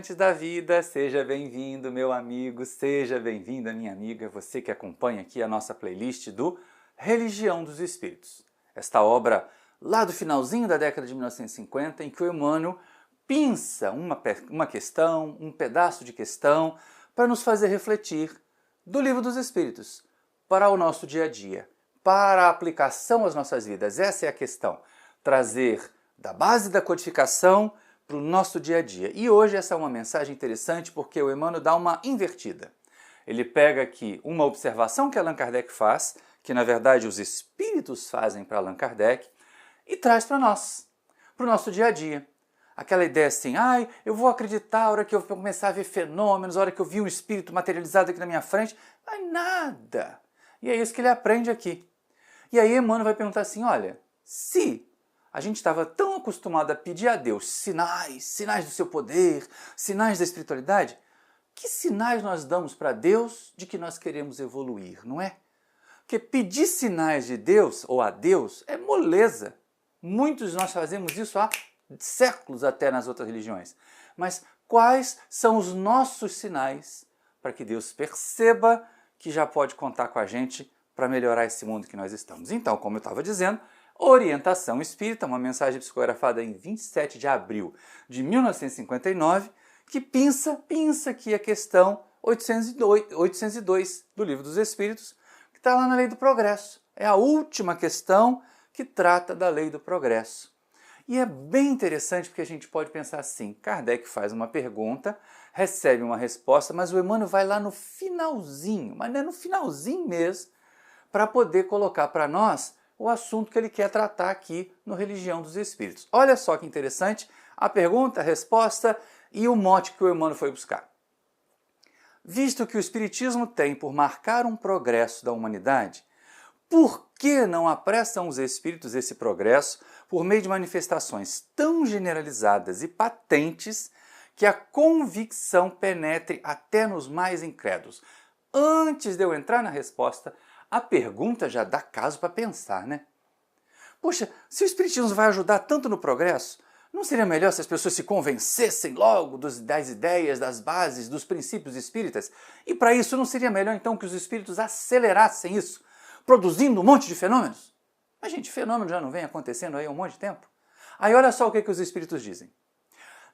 viajantes da vida, seja bem-vindo, meu amigo, seja bem-vinda, minha amiga, você que acompanha aqui a nossa playlist do Religião dos Espíritos. Esta obra lá do finalzinho da década de 1950, em que o Emmanuel pinça uma questão, um pedaço de questão, para nos fazer refletir do Livro dos Espíritos para o nosso dia a dia, para a aplicação às nossas vidas. Essa é a questão, trazer da base da codificação para o nosso dia a dia. E hoje essa é uma mensagem interessante porque o Emmanuel dá uma invertida. Ele pega aqui uma observação que Allan Kardec faz, que na verdade os espíritos fazem para Allan Kardec, e traz para nós, para o nosso dia a dia. Aquela ideia assim, eu vou acreditar a hora que eu começar a ver fenômenos, a hora que eu vi um espírito materializado aqui na minha frente. Mas nada! E é isso que ele aprende aqui. E aí Emmanuel vai perguntar assim, olha, se a gente estava tão acostumado a pedir a Deus sinais do seu poder, sinais da espiritualidade, que sinais nós damos para Deus de que nós queremos evoluir, não é? Porque pedir sinais de Deus ou a Deus é moleza. Muitos de nós fazemos isso há séculos até nas outras religiões. Mas quais são os nossos sinais para que Deus perceba que já pode contar com a gente para melhorar esse mundo que nós estamos? Então, como eu estava dizendo, Orientação Espírita, uma mensagem psicografada em 27 de abril de 1959, que pinça aqui a questão 802 do Livro dos Espíritos, que está lá na Lei do Progresso. É a última questão que trata da Lei do Progresso. E é bem interessante porque a gente pode pensar assim, Kardec faz uma pergunta, recebe uma resposta, mas o Emmanuel vai lá no finalzinho, mas não é no finalzinho mesmo, para poder colocar para nós o assunto que ele quer tratar aqui no Religião dos Espíritos. Olha só que interessante a pergunta, a resposta e o mote que o Emmanuel foi buscar. Visto que o Espiritismo tem por marcar um progresso da humanidade, por que não apressam os Espíritos esse progresso por meio de manifestações tão generalizadas e patentes que a convicção penetre até nos mais incrédulos? Antes de eu entrar na resposta, a pergunta já dá caso para pensar, né? Poxa, se o Espiritismo vai ajudar tanto no progresso, não seria melhor se as pessoas se convencessem logo das ideias, das bases, dos princípios espíritas? E para isso, não seria melhor então que os espíritos acelerassem isso, produzindo um monte de fenômenos? Mas, gente, fenômeno já não vem acontecendo aí há um monte de tempo. Aí olha só o que os espíritos dizem.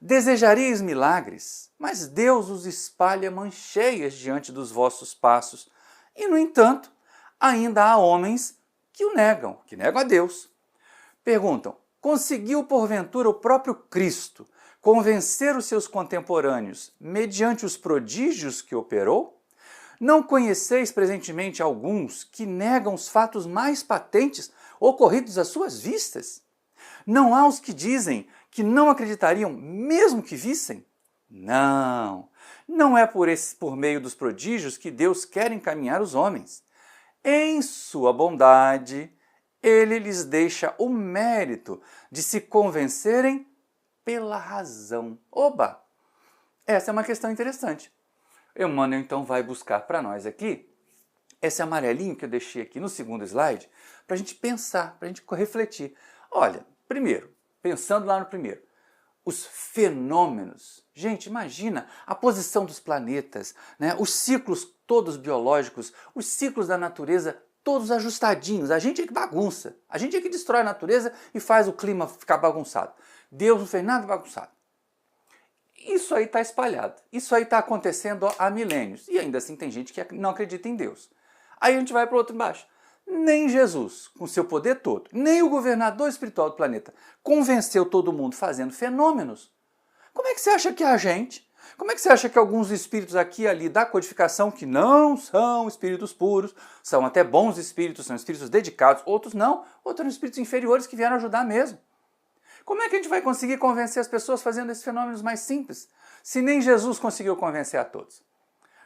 Desejareis milagres, mas Deus os espalha mancheias diante dos vossos passos. E, no entanto, ainda há homens que o negam, que negam a Deus. Perguntam, conseguiu porventura o próprio Cristo convencer os seus contemporâneos mediante os prodígios que operou? Não conheceis presentemente alguns que negam os fatos mais patentes ocorridos às suas vistas? Não há os que dizem que não acreditariam mesmo que vissem? Não é por meio dos prodígios que Deus quer encaminhar os homens. Em sua bondade, ele lhes deixa o mérito de se convencerem pela razão. Oba! Essa é uma questão interessante. Emmanuel então vai buscar para nós aqui esse amarelinho que eu deixei aqui no segundo slide para a gente pensar, para a gente refletir. Olha, primeiro, pensando lá no primeiro, os fenômenos. Gente, imagina a posição dos planetas, né? Os ciclos todos biológicos, os ciclos da natureza todos ajustadinhos. A gente é que bagunça, a gente é que destrói a natureza e faz o clima ficar bagunçado. Deus não fez nada bagunçado. Isso aí está espalhado, isso aí está acontecendo há milênios. E ainda assim tem gente que não acredita em Deus. Aí a gente vai para o outro embaixo. Nem Jesus, com seu poder todo, nem o governador espiritual do planeta convenceu todo mundo fazendo fenômenos. Como é que você acha que é a gente? Como é que você acha que alguns espíritos aqui e ali da codificação, que não são espíritos puros, são até bons espíritos, são espíritos dedicados, outros não, outros são espíritos inferiores que vieram ajudar mesmo? Como é que a gente vai conseguir convencer as pessoas fazendo esses fenômenos mais simples, se nem Jesus conseguiu convencer a todos?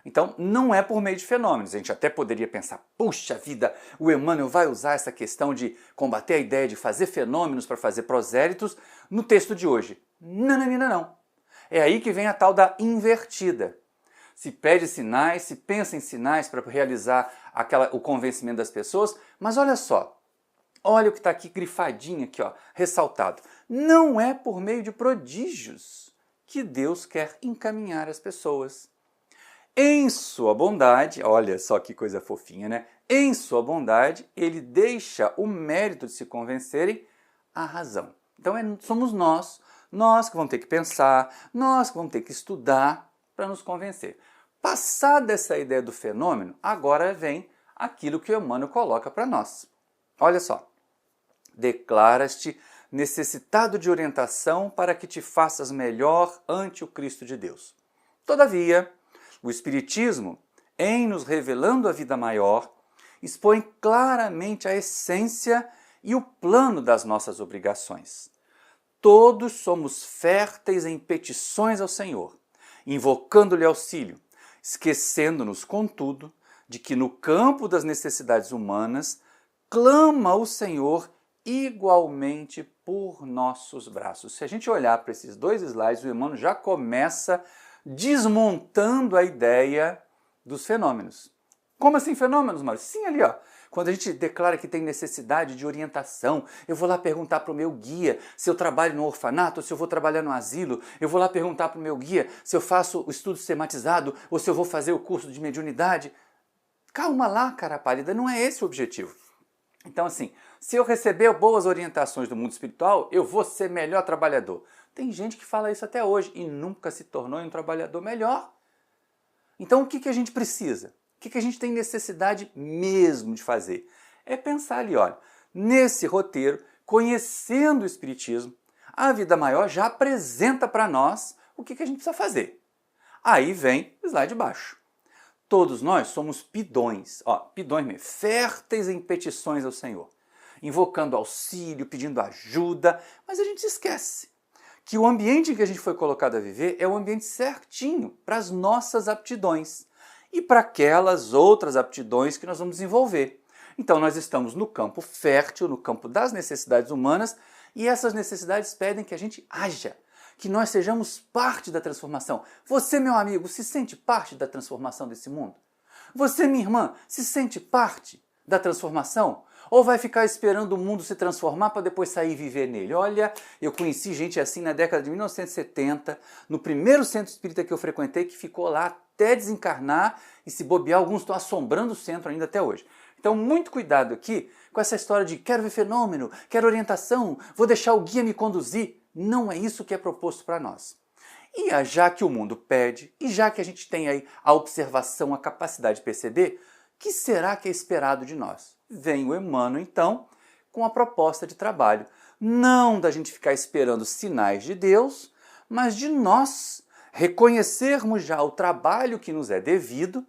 Então, não é por meio de fenômenos. A gente até poderia pensar, puxa vida, o Emmanuel vai usar essa questão de combater a ideia de fazer fenômenos para fazer prosélitos no texto de hoje. Não. É aí que vem a tal da invertida. Se pede sinais, se pensa em sinais para realizar o convencimento das pessoas, mas olha só, olha o que está aqui grifadinho, aqui, ó, ressaltado. Não é por meio de prodígios que Deus quer encaminhar as pessoas. Em sua bondade, olha só que coisa fofinha, né? Em sua bondade, ele deixa o mérito de se convencerem à razão. Então somos nós que vamos ter que pensar, nós que vamos ter que estudar para nos convencer. Passada essa ideia do fenômeno, agora vem aquilo que o Emmanuel coloca para nós. Olha só. Declaras-te necessitado de orientação para que te faças melhor ante o Cristo de Deus. Todavia, o Espiritismo, em nos revelando a vida maior, expõe claramente a essência e o plano das nossas obrigações. Todos somos férteis em petições ao Senhor, invocando-lhe auxílio, esquecendo-nos, contudo, de que no campo das necessidades humanas clama o Senhor igualmente por nossos braços. Se a gente olhar para esses dois slides, o Emmanuel já começa desmontando a ideia dos fenômenos. Como assim fenômenos, Maurício? Sim, ali, ó. Quando a gente declara que tem necessidade de orientação, eu vou lá perguntar para o meu guia se eu trabalho no orfanato ou se eu vou trabalhar no asilo, eu vou lá perguntar para o meu guia se eu faço o estudo sistematizado ou se eu vou fazer o curso de mediunidade. Calma lá, cara pálida, não é esse o objetivo. Então, assim, se eu receber boas orientações do mundo espiritual, eu vou ser melhor trabalhador. Tem gente que fala isso até hoje e nunca se tornou um trabalhador melhor. Então, o que a gente precisa? O que a gente tem necessidade mesmo de fazer? É pensar ali, olha, nesse roteiro, conhecendo o Espiritismo, a vida maior já apresenta para nós o que a gente precisa fazer. Aí vem o slide de baixo. Todos nós somos pidões, pidões mesmo, férteis em petições ao Senhor, invocando auxílio, pedindo ajuda, mas a gente esquece que o ambiente em que a gente foi colocado a viver é o ambiente certinho para as nossas aptidões e para aquelas outras aptidões que nós vamos desenvolver. Então nós estamos no campo fértil, no campo das necessidades humanas, e essas necessidades pedem que a gente haja, que nós sejamos parte da transformação. Você, meu amigo, se sente parte da transformação desse mundo? Você, minha irmã, se sente parte da transformação? Ou vai ficar esperando o mundo se transformar para depois sair e viver nele? Olha, eu conheci gente assim na década de 1970, no primeiro centro espírita que eu frequentei, que ficou lá até desencarnar e se bobear, alguns estão assombrando o centro ainda até hoje. Então, muito cuidado aqui com essa história de quero ver fenômeno, quero orientação, vou deixar o guia me conduzir. Não é isso que é proposto para nós. E já que o mundo pede, e já que a gente tem aí a observação, a capacidade de perceber, o que será que é esperado de nós? Vem o Emmanuel, então, com a proposta de trabalho. Não da gente ficar esperando sinais de Deus, mas de nós reconhecermos já o trabalho que nos é devido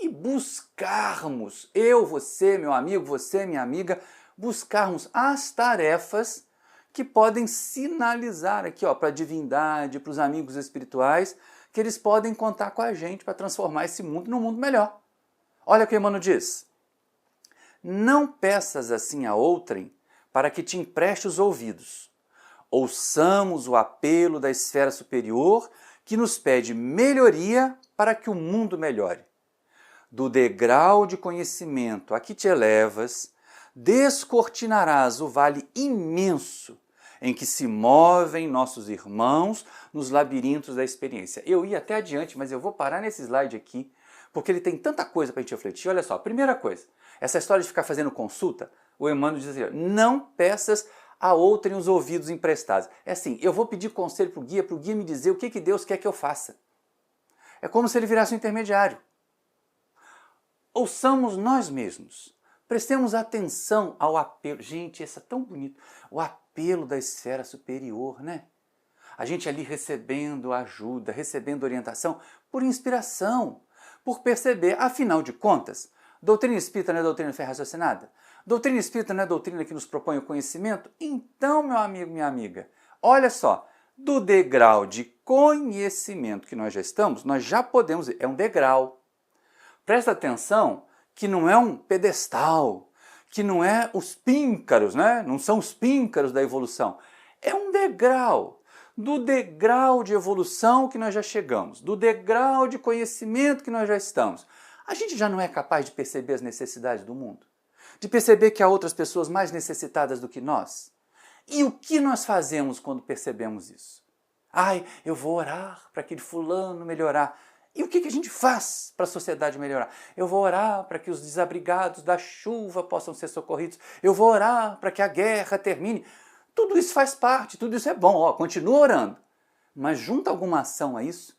e buscarmos, eu, você, meu amigo, você, minha amiga, buscarmos as tarefas que podem sinalizar aqui para a divindade, para os amigos espirituais, que eles podem contar com a gente para transformar esse mundo num mundo melhor. Olha o que Emmanuel diz. Não peças assim a outrem para que te empreste os ouvidos. Ouçamos o apelo da esfera superior que nos pede melhoria para que o mundo melhore. Do degrau de conhecimento a que te elevas, descortinarás o vale imenso em que se movem nossos irmãos nos labirintos da experiência. Eu ia até adiante, mas eu vou parar nesse slide aqui, porque ele tem tanta coisa para a gente refletir. Olha só, primeira coisa, essa história de ficar fazendo consulta, o Emmanuel diz assim, não peças a outrem os ouvidos emprestados. É assim, eu vou pedir conselho para o guia me dizer o que Deus quer que eu faça. É como se ele virasse um intermediário. Ouçamos nós mesmos. Prestemos atenção ao apelo. Gente, isso é tão bonito. O apelo da esfera superior, né? A gente ali recebendo ajuda, recebendo orientação por inspiração, por perceber. Afinal de contas, doutrina espírita não é doutrina de fé raciocinada? Doutrina espírita não é doutrina que nos propõe o conhecimento? Então, meu amigo, minha amiga, olha só, do degrau de conhecimento que nós já estamos, nós já podemos... É um degrau. Presta atenção que não é um pedestal, que não é os píncaros, né? Não são os píncaros da evolução. É um degrau. Do degrau de evolução que nós já chegamos, do degrau de conhecimento que nós já estamos. A gente já não é capaz de perceber as necessidades do mundo? De perceber que há outras pessoas mais necessitadas do que nós? E o que nós fazemos quando percebemos isso? Ai, eu vou orar para aquele fulano melhorar. E o que a gente faz para a sociedade melhorar? Eu vou orar para que os desabrigados da chuva possam ser socorridos. Eu vou orar para que a guerra termine. Tudo isso faz parte, tudo isso é bom. Ó, continua orando. Mas junta alguma ação a isso.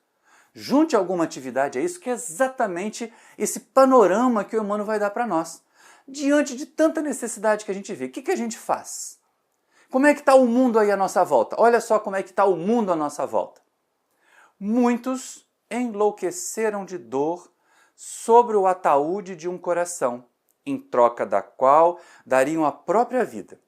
Junte alguma atividade a isso, que é exatamente esse panorama que o Emmanuel vai dar para nós. Diante de tanta necessidade que a gente vê, o que a gente faz? Como é que está o mundo aí à nossa volta? Olha só como é que está o mundo à nossa volta. Muitos enlouqueceram de dor sobre o ataúde de um coração, em troca da qual dariam a própria vida.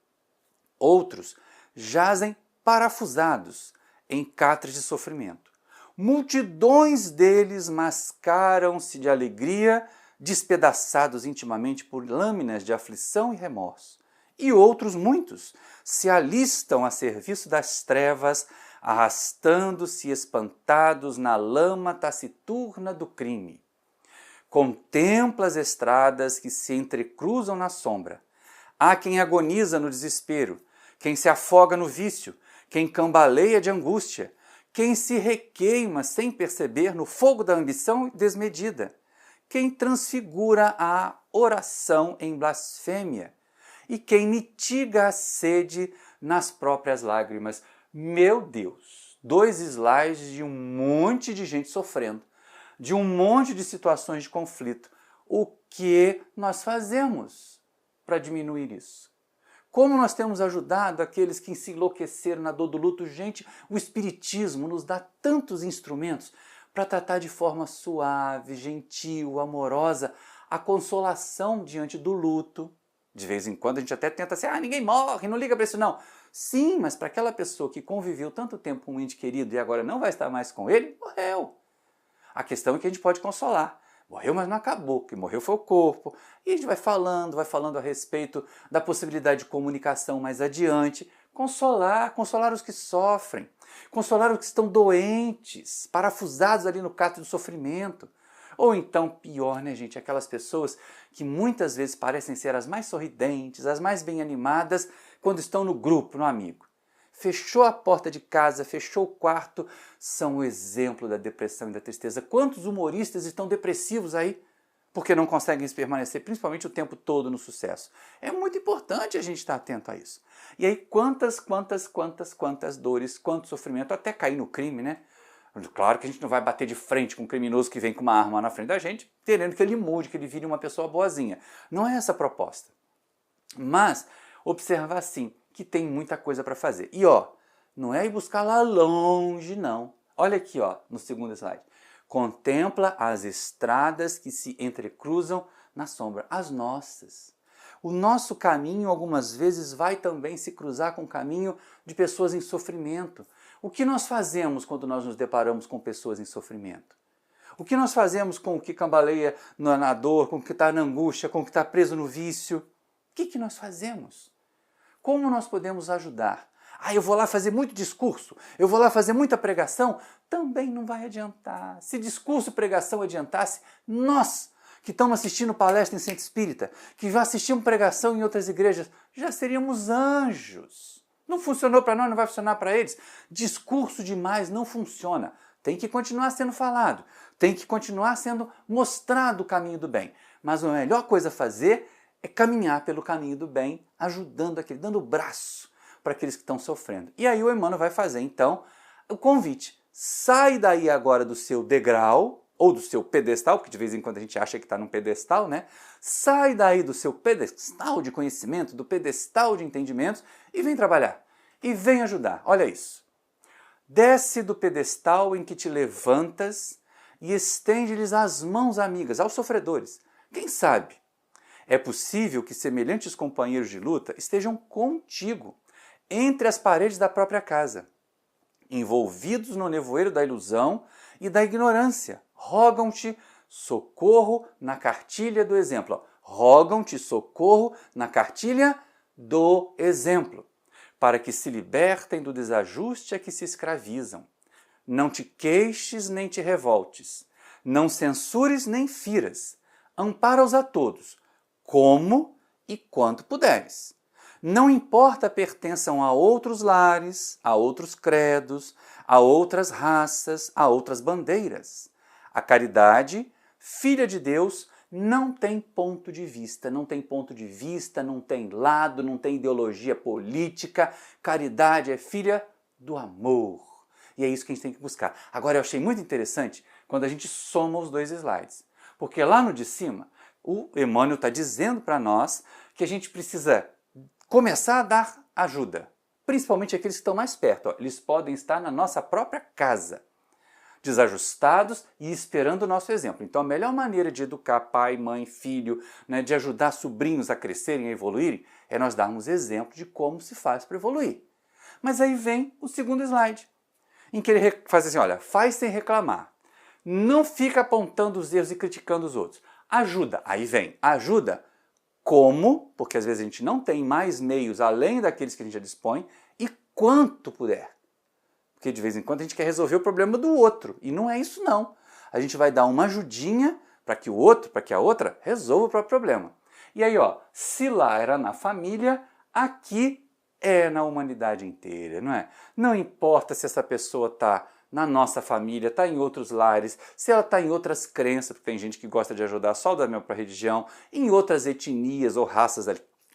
Outros jazem parafusados em catres de sofrimento. Multidões deles mascaram-se de alegria, despedaçados intimamente por lâminas de aflição e remorso. E outros, muitos, se alistam a serviço das trevas, arrastando-se espantados na lama taciturna do crime. Contempla as estradas que se entrecruzam na sombra. Há quem agoniza no desespero, quem se afoga no vício, quem cambaleia de angústia, quem se requeima sem perceber no fogo da ambição desmedida, quem transfigura a oração em blasfêmia e quem mitiga a sede nas próprias lágrimas. Meu Deus, 2 slides de um monte de gente sofrendo, de um monte de situações de conflito. O que nós fazemos para diminuir isso? Como nós temos ajudado aqueles que se enlouqueceram na dor do luto? Gente, o Espiritismo nos dá tantos instrumentos para tratar de forma suave, gentil, amorosa, a consolação diante do luto. De vez em quando a gente até tenta assim, ninguém morre, não liga para isso não. Sim, mas para aquela pessoa que conviveu tanto tempo com um ente querido e agora não vai estar mais com ele, morreu. A questão é que a gente pode consolar. Morreu, mas não acabou, o que morreu foi o corpo. E a gente vai falando a respeito da possibilidade de comunicação mais adiante. Consolar os que sofrem, consolar os que estão doentes, parafusados ali no catre do sofrimento. Ou então, pior, né, gente, aquelas pessoas que muitas vezes parecem ser as mais sorridentes, as mais bem animadas, quando estão no grupo, no amigo. Fechou a porta de casa, fechou o quarto, são o exemplo da depressão e da tristeza. Quantos humoristas estão depressivos aí? Porque não conseguem permanecer, principalmente o tempo todo no sucesso. É muito importante a gente estar atento a isso. E aí quantas dores, quanto sofrimento, até cair no crime, né? Claro que a gente não vai bater de frente com um criminoso que vem com uma arma na frente da gente, querendo que ele mude, que ele vire uma pessoa boazinha. Não é essa a proposta. Mas observar sim que tem muita coisa para fazer. E não é ir buscar lá longe, não. Olha aqui, no segundo slide. Contempla as estradas que se entrecruzam na sombra, as nossas. O nosso caminho, algumas vezes, vai também se cruzar com o caminho de pessoas em sofrimento. O que nós fazemos quando nós nos deparamos com pessoas em sofrimento? O que nós fazemos com o que cambaleia na dor, com o que está na angústia, com o que está preso no vício? O que nós fazemos? Como nós podemos ajudar? Eu vou lá fazer muito discurso, eu vou lá fazer muita pregação? Também não vai adiantar. Se discurso e pregação adiantasse, nós que estamos assistindo palestra em centro espírita, que já assistimos pregação em outras igrejas, já seríamos anjos. Não funcionou para nós, não vai funcionar para eles. Discurso demais não funciona. Tem que continuar sendo falado, tem que continuar sendo mostrado o caminho do bem. Mas a melhor coisa a fazer é caminhar pelo caminho do bem, ajudando aquele, dando o braço para aqueles que estão sofrendo. E aí o Emmanuel vai fazer, então, o convite. Sai daí agora do seu degrau, ou do seu pedestal, porque de vez em quando a gente acha que está num pedestal, né? Sai daí do seu pedestal de conhecimento, do pedestal de entendimentos, e vem trabalhar. E vem ajudar. Olha isso. Desce do pedestal em que te levantas e estende-lhes as mãos amigas aos sofredores. Quem sabe? É possível que semelhantes companheiros de luta estejam contigo, entre as paredes da própria casa, envolvidos no nevoeiro da ilusão e da ignorância. Rogam-te socorro na cartilha do exemplo. Rogam-te socorro na cartilha do exemplo, para que se libertem do desajuste a que se escravizam. Não te queixes nem te revoltes, não censures nem firas, ampara-os a todos, como e quanto puderes. Não importa pertençam a outros lares, a outros credos, a outras raças, a outras bandeiras. A caridade, filha de Deus, não tem ponto de vista, não tem ponto de vista, não tem lado, não tem ideologia política. Caridade é filha do amor. E é isso que a gente tem que buscar. Agora, eu achei muito interessante quando a gente soma os dois slides. Porque lá no de cima, o Emmanuel está dizendo para nós que a gente precisa começar a dar ajuda. Principalmente aqueles que estão mais perto. Ó. Eles podem estar na nossa própria casa, desajustados e esperando o nosso exemplo. Então, a melhor maneira de educar pai, mãe, filho, né, de ajudar sobrinhos a crescerem, a evoluírem, é nós darmos exemplo de como se faz para evoluir. Mas aí vem o segundo slide, em que ele faz assim, olha, faz sem reclamar. Não fica apontando os erros e criticando os outros. Ajuda. Aí vem, ajuda como, porque às vezes a gente não tem mais meios além daqueles que a gente já dispõe, e quanto puder. Porque de vez em quando a gente quer resolver o problema do outro, e não é isso não. A gente vai dar uma ajudinha para que o outro, para que a outra resolva o próprio problema. E aí, ó, se lá era na família, aqui é na humanidade inteira, não é? Não importa se essa pessoa está na nossa família, está em outros lares, se ela está em outras crenças, porque tem gente que gosta de ajudar só da mesma religião, em outras etnias ou raças,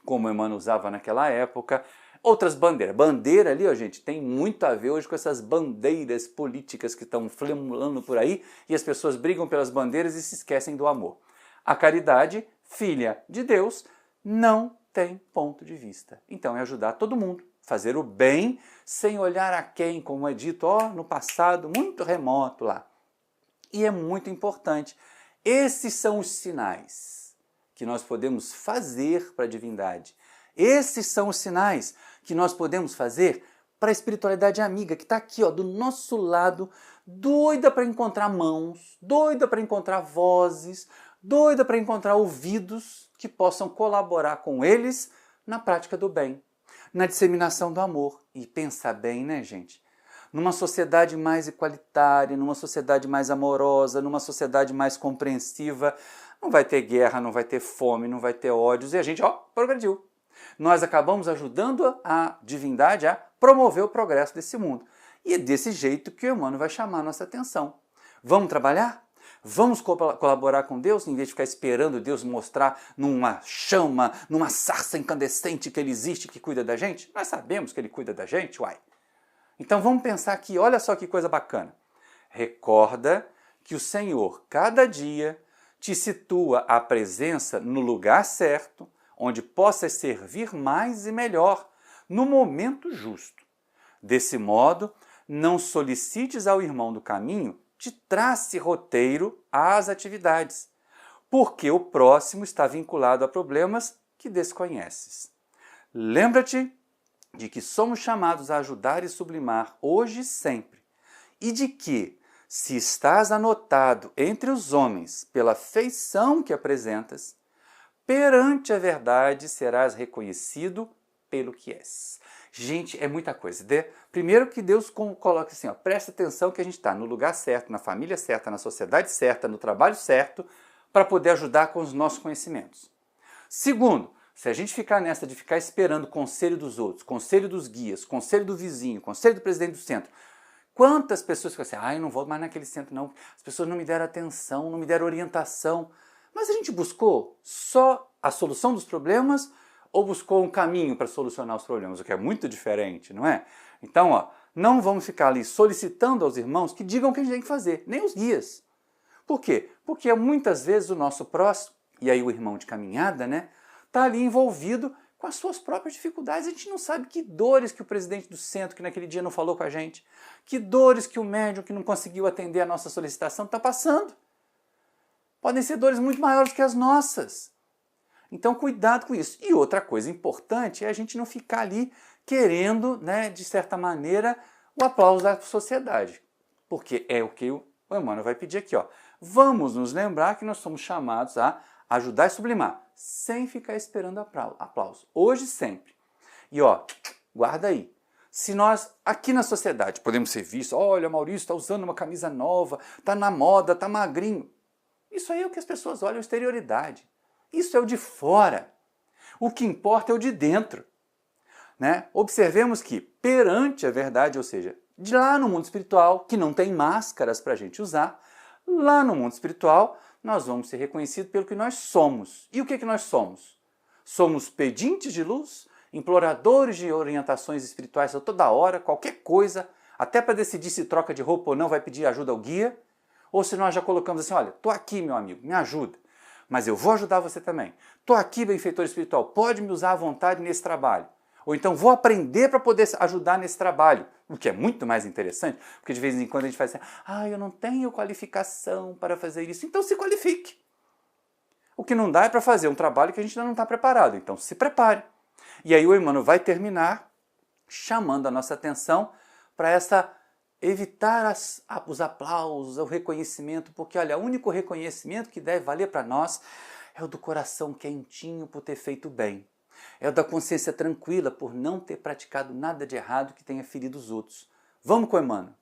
como o Emmanuel usava naquela época, outras bandeiras. Bandeira ali, ó, gente, tem muito a ver hoje com essas bandeiras políticas que estão flamulando por aí e as pessoas brigam pelas bandeiras e se esquecem do amor. A caridade, filha de Deus, não tem ponto de vista. Então é ajudar todo mundo, fazer o bem sem olhar a quem, como é dito no passado muito remoto lá. E é muito importante. Esses são os sinais que nós podemos fazer para a divindade. Esses são os sinais que nós podemos fazer para a espiritualidade amiga, que está aqui, ó, do nosso lado, doida para encontrar mãos, doida para encontrar vozes, doida para encontrar ouvidos que possam colaborar com eles na prática do bem, na disseminação do amor. E pensa bem, né, gente? Numa sociedade mais igualitária, numa sociedade mais amorosa, numa sociedade mais compreensiva, não vai ter guerra, não vai ter fome, não vai ter ódios, e a gente, progrediu. Nós acabamos ajudando a divindade a promover o progresso desse mundo. E é desse jeito que o Emmanuel vai chamar a nossa atenção. Vamos trabalhar? Vamos colaborar com Deus, em vez de ficar esperando Deus mostrar numa chama, numa sarça incandescente que Ele existe, que cuida da gente? Nós sabemos que Ele cuida da gente, uai. Então vamos pensar aqui, olha só que coisa bacana. Recorda que o Senhor, cada dia, te situa a presença no lugar certo, onde possas servir mais e melhor, no momento justo. Desse modo, não solicites ao irmão do caminho te trace roteiro às atividades, porque o próximo está vinculado a problemas que desconheces. Lembra-te de que somos chamados a ajudar e sublimar hoje e sempre, e de que, se estás anotado entre os homens pela feição que apresentas, perante a verdade serás reconhecido pelo que és. Gente, é muita coisa. Primeiro que Deus coloca assim, presta atenção que a gente está no lugar certo, na família certa, na sociedade certa, no trabalho certo, para poder ajudar com os nossos conhecimentos. Segundo, se a gente ficar nessa de ficar esperando o conselho dos outros, conselho dos guias, conselho do vizinho, conselho do presidente do centro, quantas pessoas ficam assim, eu não vou mais naquele centro não, as pessoas não me deram atenção, não me deram orientação. Mas a gente buscou só a solução dos problemas ou buscou um caminho para solucionar os problemas, o que é muito diferente, não é? Então, não vamos ficar ali solicitando aos irmãos que digam o que a gente tem que fazer, nem os guias. Por quê? Porque muitas vezes o nosso próximo, e aí o irmão de caminhada, né, está ali envolvido com as suas próprias dificuldades. A gente não sabe que dores que o presidente do centro, que naquele dia não falou com a gente, que dores que o médium que não conseguiu atender a nossa solicitação está passando. Podem ser dores muito maiores que as nossas. Então, cuidado com isso. E outra coisa importante é a gente não ficar ali querendo, né, de certa maneira, o aplauso da sociedade. Porque é o que o Emmanuel vai pedir aqui. Vamos nos lembrar que nós somos chamados a ajudar e sublimar, sem ficar esperando aplauso. Hoje e sempre. E guarda aí. Se nós, aqui na sociedade, podemos ser vistos, olha, Maurício está usando uma camisa nova, está na moda, está magrinho. Isso aí é o que as pessoas olham, exterioridade. Isso é o de fora. O que importa é o de dentro. né? Observemos que perante a verdade, ou seja, de lá no mundo espiritual, que não tem máscaras para a gente usar, lá no mundo espiritual nós vamos ser reconhecidos pelo que nós somos. E o que nós somos? Somos pedintes de luz, imploradores de orientações espirituais a toda hora, qualquer coisa, até para decidir se troca de roupa ou não, vai pedir ajuda ao guia. Ou se nós já colocamos assim, olha, estou aqui, meu amigo, me ajuda, mas eu vou ajudar você também. Estou aqui, benfeitor espiritual, pode me usar à vontade nesse trabalho. Ou então vou aprender para poder ajudar nesse trabalho, o que é muito mais interessante, porque de vez em quando a gente faz assim, eu não tenho qualificação para fazer isso, então se qualifique. O que não dá é para fazer um trabalho que a gente ainda não está preparado, então se prepare. E aí o Emmanuel vai terminar chamando a nossa atenção para evitar os aplausos, o reconhecimento, porque olha, o único reconhecimento que deve valer para nós é o do coração quentinho por ter feito bem. É o da consciência tranquila por não ter praticado nada de errado que tenha ferido os outros. Vamos com Emmanuel.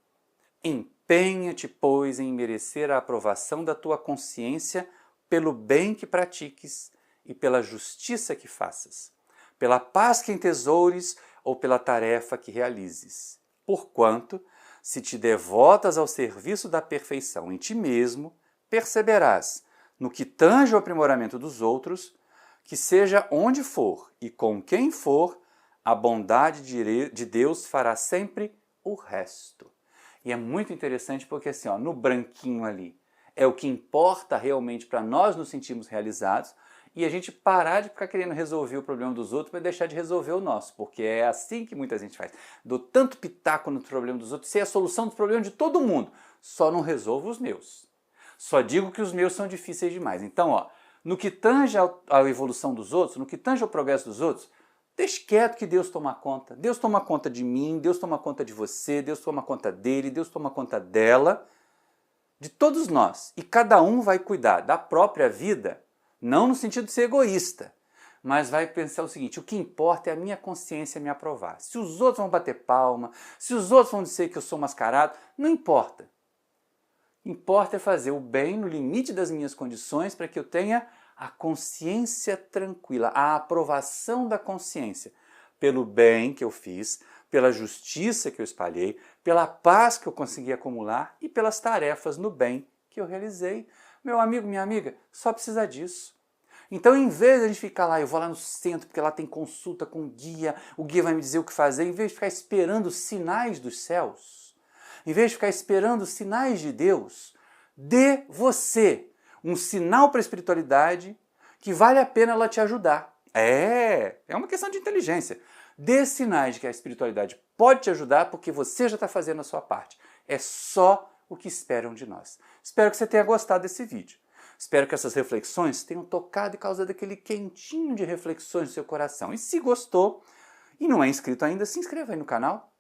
Empenha-te, pois, em merecer a aprovação da tua consciência pelo bem que pratiques e pela justiça que faças, pela paz que entesoures ou pela tarefa que realizes. Porquanto, se te devotas ao serviço da perfeição em ti mesmo, perceberás, no que tange ao aprimoramento dos outros, que seja onde for e com quem for, a bondade de Deus fará sempre o resto. E é muito interessante porque assim, no branquinho ali, é o que importa realmente para nós nos sentirmos realizados e a gente parar de ficar querendo resolver o problema dos outros para deixar de resolver o nosso, porque é assim que muita gente faz. Dou tanto pitaco no problema dos outros, sei a solução dos problemas de todo mundo, só não resolvo os meus. Só digo que os meus são difíceis demais. Então, no que tange à evolução dos outros, no que tange ao progresso dos outros, deixe quieto que Deus toma conta. Deus toma conta de mim, Deus toma conta de você, Deus toma conta dele, Deus toma conta dela, de todos nós. E cada um vai cuidar da própria vida, não no sentido de ser egoísta, mas vai pensar o seguinte, o que importa é a minha consciência me aprovar. Se os outros vão bater palma, se os outros vão dizer que eu sou mascarado, não importa. Importa é fazer o bem no limite das minhas condições para que eu tenha a consciência tranquila, a aprovação da consciência pelo bem que eu fiz, pela justiça que eu espalhei, pela paz que eu consegui acumular e pelas tarefas no bem que eu realizei. Meu amigo, minha amiga, só precisa disso. Então, em vez de a gente ficar lá, eu vou lá no centro porque lá tem consulta com o guia vai me dizer o que fazer, em vez de ficar esperando sinais dos céus, em vez de ficar esperando sinais de Deus, dê você um sinal para a espiritualidade que vale a pena ela te ajudar. É uma questão de inteligência. Dê sinais de que a espiritualidade pode te ajudar porque você já está fazendo a sua parte. É só o que esperam de nós. Espero que você tenha gostado desse vídeo. Espero que essas reflexões tenham tocado e causado aquele quentinho de reflexões no seu coração. E se gostou e não é inscrito ainda, se inscreva aí no canal.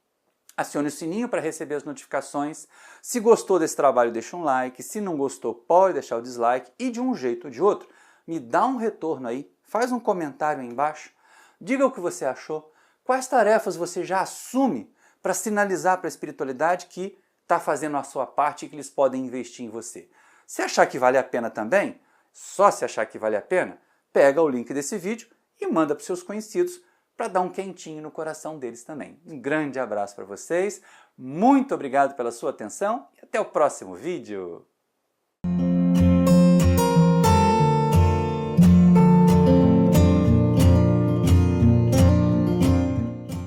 Acione o sininho para receber as notificações. Se gostou desse trabalho, deixa um like. Se não gostou, pode deixar o dislike. E de um jeito ou de outro, me dá um retorno aí. Faz um comentário aí embaixo. Diga o que você achou. Quais tarefas você já assume para sinalizar para a espiritualidade que está fazendo a sua parte e que eles podem investir em você? Se achar que vale a pena também, só se achar que vale a pena, pega o link desse vídeo e manda para os seus conhecidos para dar um quentinho no coração deles também. Um grande abraço para vocês, muito obrigado pela sua atenção e até o próximo vídeo!